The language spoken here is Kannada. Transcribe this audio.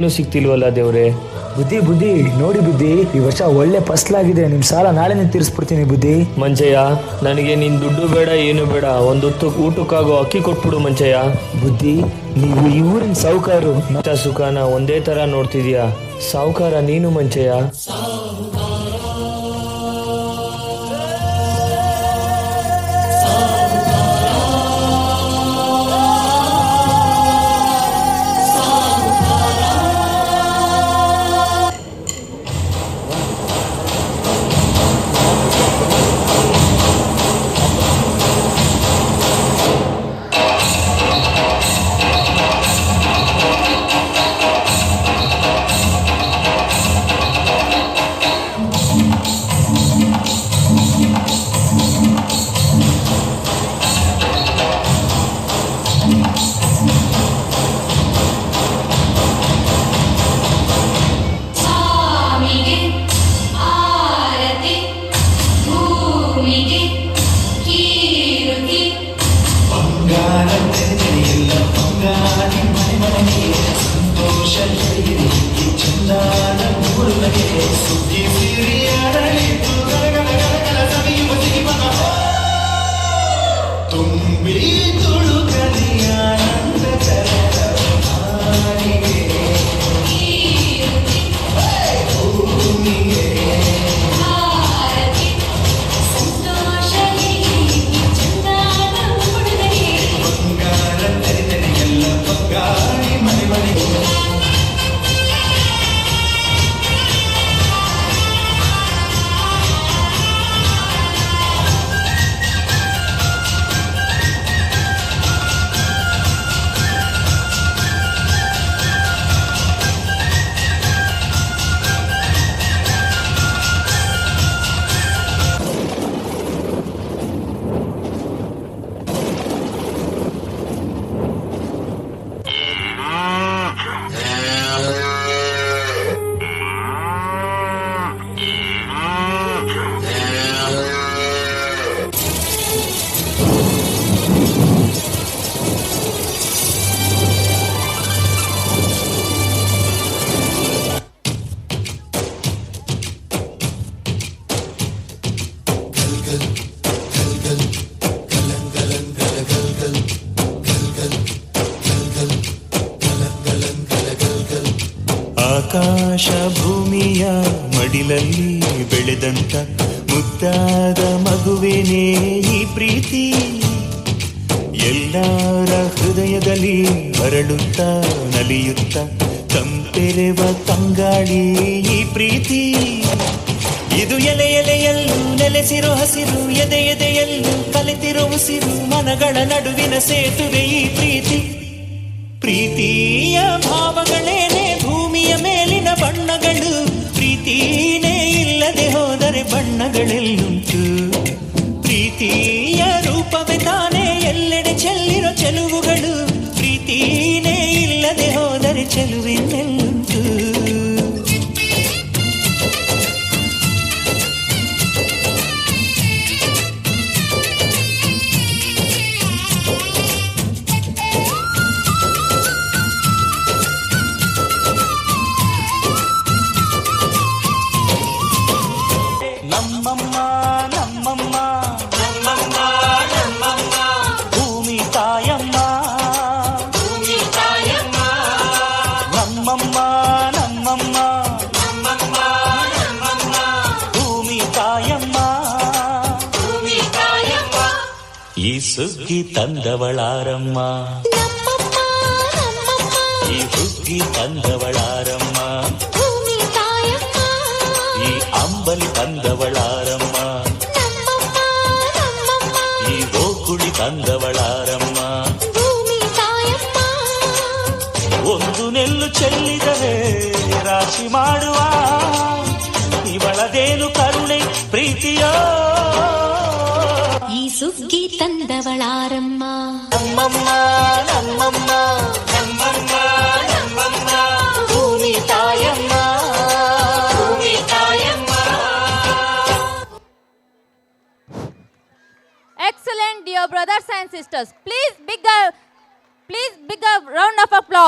ಇನ್ನೂ ಸಿಗ್ತಿಲ್ವಲ್ಲ ದೇವ್ರೆ. ಬುದ್ಧಿ ಬುದ್ಧಿ ನೋಡಿ ಬುದ್ಧಿ, ಈ ವರ್ಷ ಒಳ್ಳೆ ಫಸಲಾಗಿದೆ. ನಿಮ್ ಸಾಲ ನಾಳೆನೇ ತೀರಿಸ್ಬಿಡ್ತೀನಿ ಬುದ್ಧಿ. ಮಂಚಯ್ಯ, ನನಗೆ ನಿನ್ ದುಡ್ಡು ಬೇಡ, ಏನು ಬೇಡ, ಒಂದೊತ್ತು ಊಟಕ್ಕಾಗೋ ಅಕ್ಕಿ ಕೊಟ್ಬಿಡು ಮಂಚಯ್ಯ. ಬುದ್ಧಿ, ನೀವು ಈ ಊರಿನ ಸಾಹುಕಾರು. ಕಷ್ಟ ಸುಖನ ಒಂದೇ ತರ ನೋಡ್ತಿದ್ಯಾ. ಸಾವುಕಾರ ನೀನು ಮಂಚಯ್ಯ. ಆಕಾಶ ಭೂಮಿಯ ಮಡಿಲಲ್ಲಿ ಬೆಳೆದಂತ ಮುದ್ದಾದ ಮಗುವೇನೇ ಈ ಪ್ರೀತಿ. ಎಲ್ಲರ ಹೃದಯದಲ್ಲಿ ಹರಳುತ್ತ ನಲಿಯುತ್ತ ತಂಪೆರೆವ ತಂಗಾಳಿ ಈ ಪ್ರೀತಿ. ಇದು ಎಲೆ ಎಲೆಯಲ್ಲೂ ನೆಲೆಸಿರೋ ಹಸಿರು, ಎದೆ ಎದೆಯಲ್ಲೂ ಕಲೆತಿರೋ ಉಸಿರು, ಮನಗಳ ನಡುವಿನ ಸೇತುವೆ ಈ ಪ್ರೀತಿ. ಪ್ರೀತಿಯ ಭಾವಗಳೇನೆ ಭೂಮಿಯ ಮೇಲಿನ ಬಣ್ಣಗಳು, ಪ್ರೀತಿನೇ ಇಲ್ಲದೆ ಹೋದರೆ ಬಣ್ಣಗಳೆಲ್ಲುಂಟು. ಪ್ರೀತಿಯ ರೂಪವೇ ತಾನೇ ಎಲ್ಲೆಡೆ ಚೆಲ್ಲಿರೋ ಚೆಲುವುಗಳು, ಪ್ರೀತಿನೇ ಇಲ್ಲದೆ ಹೋದರೆ ಚೆಲುವಿನೆಲ್ಲುಂಟು. ಈ ಸುಗ್ಗಿ ತಂದವಳಾರಮ್ಮ, ಈ ಹುಗ್ಗಿ ತಂದವಳಾರಮ್ಮ, ಈ ಅಂಬಲಿ ತಂದವಳಾರಮ್ಮ, ಈ ಗೋಕುಳಿ ತಂದವಳಾರಮ್ಮ. ಒಂದು ನೆಲ್ಲು ಚೆಲ್ಲಿದರೆ ರಾಶಿ ಮಾಡುವ ಇವಳದೇನು ಕರುಣೆ ಪ್ರೀತಿಯೋ. ಈ ಸುಗ್ಗಿ ತಂದವಳಾರಮ್ಮ, ನಮ್ಮಮ್ಮ ನಮ್ಮಮ್ಮ ನಮ್ಮಮ್ಮ ನಮ್ಮಮ್ಮ ಭೂಮಿ ತಾಯಮ್ಮ, ಭೂಮಿ ತಾಯಮ್ಮ. Excellent, dear brothers and sisters. Please big a round of applause.